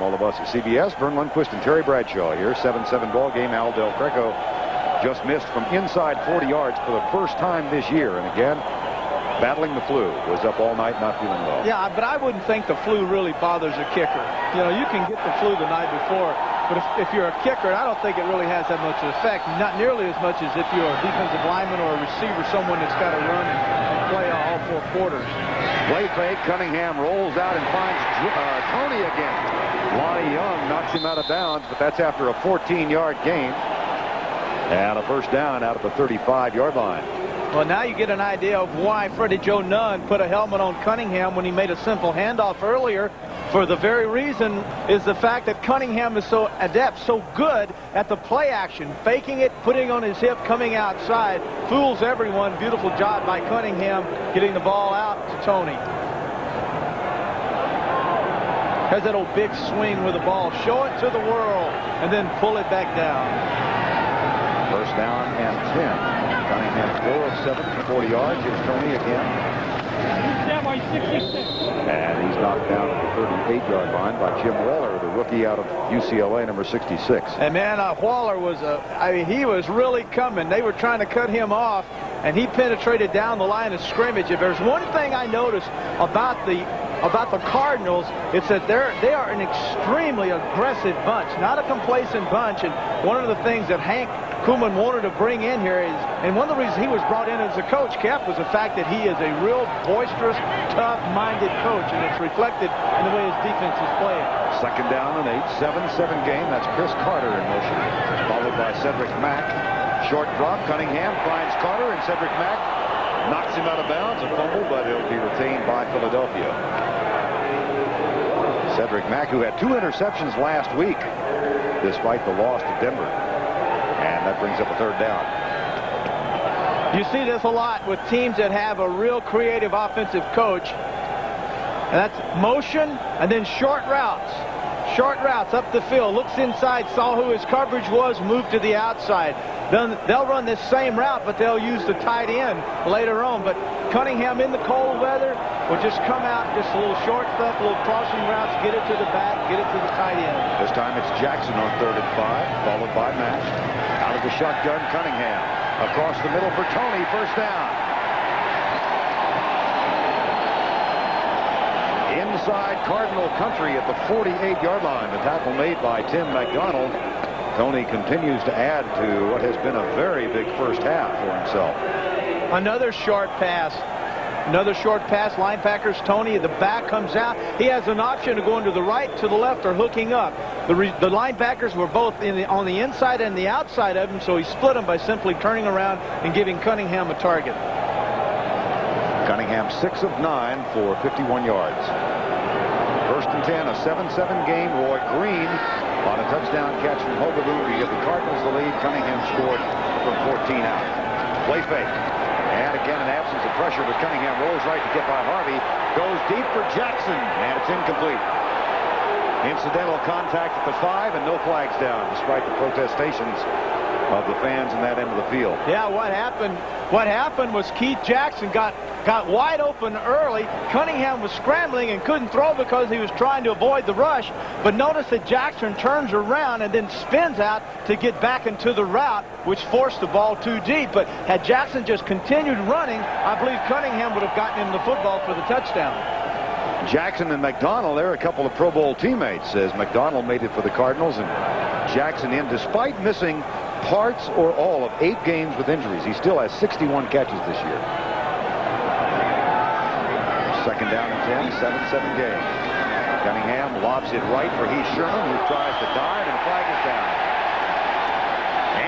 all of us at CBS. Vern Lundquist and Terry Bradshaw here. 7-7 ball game. Al Del Greco just missed from inside 40 yards for the first time this year. And again, battling the flu. Was up all night, not feeling well. Yeah, but I wouldn't think the flu really bothers a kicker. You know, you can get the flu the night before, but if you're a kicker, I don't think it really has that much effect. Not nearly as much as if you're a defensive lineman or a receiver, someone that's got to run and play all 4 quarters. Play fake. Cunningham rolls out and finds Tony again. Lonnie Young knocks him out of bounds, but that's after a 14-yard gain. And a first down out of the 35-yard line. Well, now you get an idea of why Freddie Joe Nunn put a helmet on Cunningham when he made a simple handoff earlier. For the very reason is the fact that Cunningham is so adept, so good at the play action. Faking it, putting on his hip, coming outside. Fools everyone. Beautiful job by Cunningham getting the ball out to Tony. Has that old big swing with the ball. Show it to the world and then pull it back down. First down and 10. Cunningham 4 of 7 for 40 yards. Here's Tony again. And he's knocked down at the 38-yard line by Jim Waller, the rookie out of UCLA, number 66. And man, Waller was he was really coming. They were trying to cut him off, and he penetrated down the line of scrimmage. If there's one thing I noticed about the Cardinals, it's that they are an extremely aggressive bunch, not a complacent bunch. And one of the things that Hank Koeman wanted to bring in here is, and one of the reasons he was brought in as a coach, Cap, was the fact that he is a real boisterous, tough-minded coach, and it's reflected in the way his defense is playing. Second down and 8, 7-7 game. That's Chris Carter in motion, followed by Cedric Mack. Short drop. Cunningham finds Carter, and Cedric Mack knocks him out of bounds. A fumble, but it'll be retained by Philadelphia. Cedric Mack, who had 2 interceptions last week, despite the loss to Denver. And that brings up a third down. You see this a lot with teams that have a real creative offensive coach. And that's motion and then short routes. Short routes up the field. Looks inside, saw who his coverage was, moved to the outside. Then they'll run this same route, but they'll use the tight end later on. But Cunningham in the cold weather will just come out, just a little short stuff, a little crossing routes, get it to the back, get it to the tight end. This time it's Jackson on 3rd and 5, followed by Mack. Out of the shotgun, Cunningham. Across the middle for Tony, first down. Inside Cardinal country at the 48-yard line. The tackle made by Tim McDonald. Tony continues to add to what has been a very big first half for himself. Another short pass. Another short pass. Linebackers, Tony at the back comes out. He has an option of going to the right, to the left, or hooking up. The linebackers were both on the inside and the outside of him, so he split them by simply turning around and giving Cunningham a target. Cunningham 6 of 9 for 51 yards. First and 10, a 7-7 game. Roy Green on a touchdown catch from Hogaboo to give the Cardinals the lead. Cunningham scored from 14 out. Play fake. And again, an absence of pressure, but Cunningham rolls right to get by Harvey. Goes deep for Jackson, and it's incomplete. Incidental contact at the 5, and no flags down, despite the protestations of the fans in that end of the field. Yeah, what happened was Keith Jackson got wide open early. Cunningham was scrambling and couldn't throw because he was trying to avoid the rush. But notice that Jackson turns around and then spins out to get back into the route, which forced the ball too deep. But had Jackson just continued running, I believe Cunningham would have gotten him the football for the touchdown. Jackson and McDonald, they're a couple of Pro Bowl teammates, as McDonald made it for the Cardinals and Jackson in, despite missing parts or all of 8 games with injuries. He still has 61 catches this year. Second down and 10, 7-7 game. Cunningham lobs it right for Heath Sherman, who tries to dive, and a flag is down.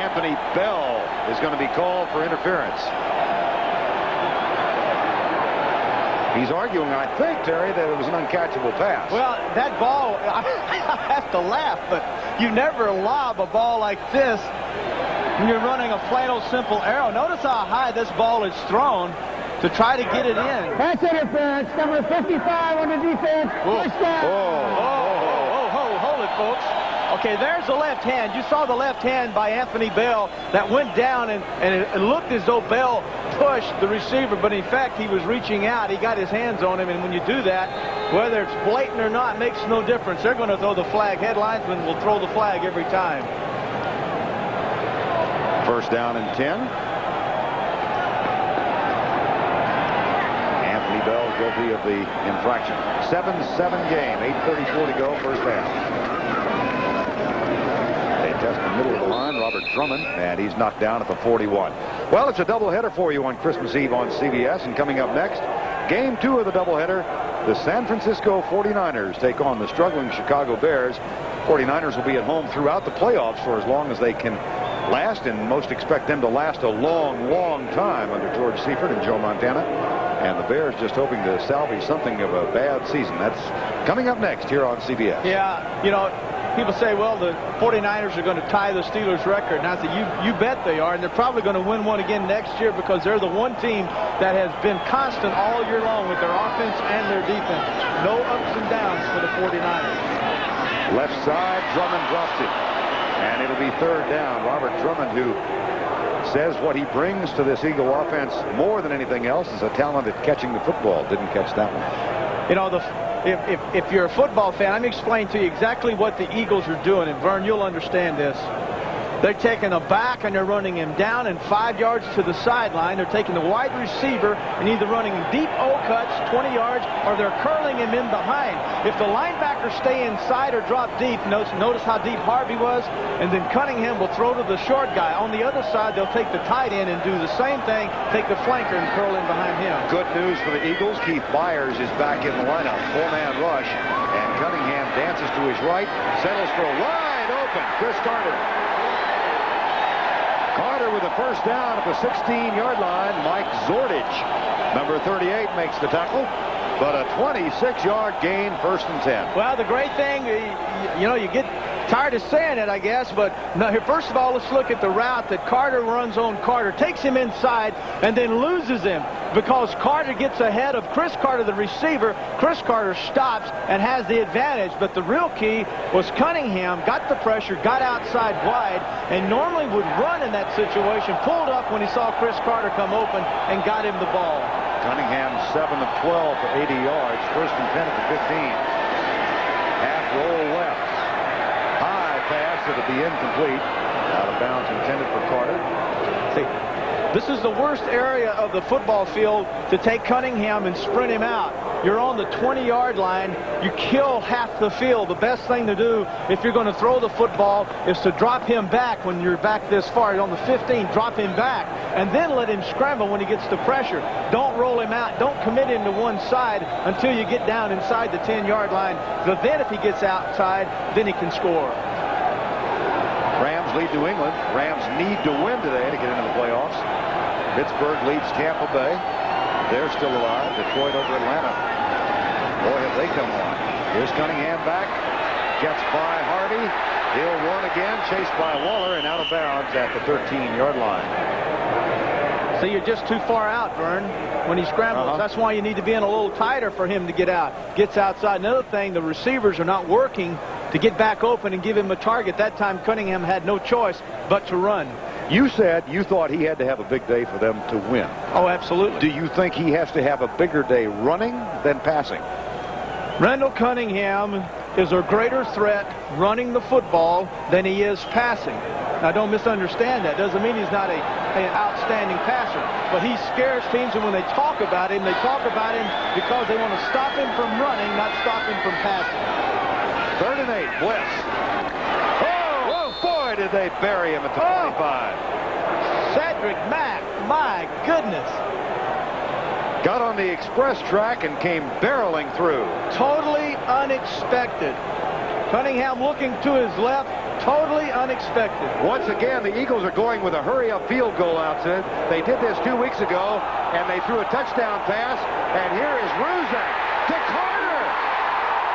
Anthony Bell is going to be called for interference. He's arguing, I think, Terry, that it was an uncatchable pass. Well, that ball, I have to laugh, but you never lob a ball like this when you're running a plain old simple arrow. Notice how high this ball is thrown to try to get it in. That's interference. Number 55 on the defense. First down. Hold it, folks. Okay, there's the left hand. You saw the left hand by Anthony Bell that went down, and it looked as though Bell pushed the receiver, but in fact he was reaching out. He got his hands on him, and when you do that, Whether it's blatant or not makes no difference. They're going to throw the flag. Headlinesmen will throw the flag every time. First down and 10. Anthony Bell guilty of the infraction. 7-7 game. 8:34 to go, first half. They test the middle of the line. Robert Drummond, and he's knocked down at the 41. Well, it's a doubleheader for you on Christmas Eve on CBS. And coming up next, game 2 of the doubleheader. The San Francisco 49ers take on the struggling Chicago Bears. 49ers will be at home throughout the playoffs for as long as they can last, and most expect them to last a long, long time under George Seifert and Joe Montana. And the Bears just hoping to salvage something of a bad season. That's coming up next here on CBS. Yeah, you know, people say, well, the 49ers are going to tie the Steelers' record. And I say, you bet they are. And they're probably going to win one again next year because they're the one team that has been constant all year long with their offense and their defense. No ups and downs for the 49ers. Left side, Drummond drops it. And it'll be third down. Robert Drummond, who says what he brings to this Eagle offense more than anything else is a talent at catching the football. Didn't catch that one. You know, if you're a football fan, let me explain to you exactly what the Eagles are doing. And Vern, you'll understand this. They're taking a back and they're running him down and 5 yards to the sideline. They're taking the wide receiver and either running deep O-cuts, 20 yards, or they're curling him in behind. If the linebackers stay inside or drop deep, notice how deep Harvey was, and then Cunningham will throw to the short guy. On the other side, they'll take the tight end and do the same thing, take the flanker and curl in behind him. Good news for the Eagles. Keith Byers is back in the lineup. 4-man rush, and Cunningham dances to his right, settles for a wide open Chris Carter. Carter with the first down at the 16-yard line. Mike Zordich, number 38, makes the tackle. But a 26-yard gain, first and 10. Well, the great thing, you know, you get tired of saying it, I guess, but no, first of all, let's look at the route that Carter runs on Carter. Takes him inside and then loses him because Carter gets ahead of Chris Carter, the receiver. Chris Carter stops and has the advantage, but the real key was Cunningham got the pressure, got outside wide, and normally would run in that situation, pulled up when he saw Chris Carter come open and got him the ball. Cunningham 7 of 12 for 80 yards. First and 10 at the 15. Half roll left. High pass, it'll be incomplete. Out of bounds intended for Carter. See, this is the worst area of the football field to take Cunningham and sprint him out. You're on the 20-yard line. You kill half the field. The best thing to do if you're going to throw the football is to drop him back when you're back this far. You're on the 15, drop him back, and then let him scramble when he gets the pressure. Don't roll him out. Don't commit him to one side until you get down inside the 10-yard line. But then if he gets outside, then he can score. Rams lead New England. Rams need to win today to get into the playoffs. Pittsburgh leads Tampa Bay. They're still alive. Detroit over Atlanta. Boy, have they come on. Here's Cunningham back. Gets by Harvey. He'll run again. Chased by Waller and out of bounds at the 13-yard line. So you're just too far out, Vern, when he scrambles. That's why you need to be in a little tighter for him to get out. Gets outside. Another thing, the receivers are not working to get back open and give him a target. That time Cunningham had no choice but to run. You said you thought he had to have a big day for them to win. Oh, absolutely. Do you think he has to have a bigger day running than passing? Randall Cunningham is a greater threat running the football than he is passing. Now, don't misunderstand that. Doesn't mean he's not an outstanding passer. But he scares teams, and when they talk about him because they want to stop him from running, not stop him from passing. 3rd and 8, West. Oh, boy, did they bury him at the 25. Cedric Mack, my goodness. Got on the express track and came barreling through. Totally unexpected. Cunningham looking to his left, totally unexpected. Once again, the Eagles are going with a hurry-up field goal outfit. They did this 2 weeks ago, and they threw a touchdown pass, and here is Ruzak to Carter.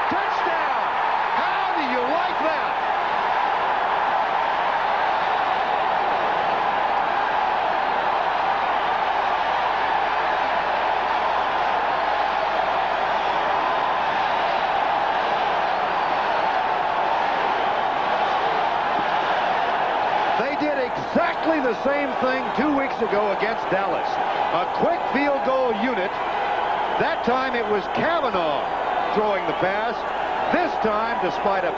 Touchdown! How do you like that? Exactly the same thing 2 weeks ago against Dallas. A quick field goal unit. That time it was Kavanaugh throwing the pass. This time, despite a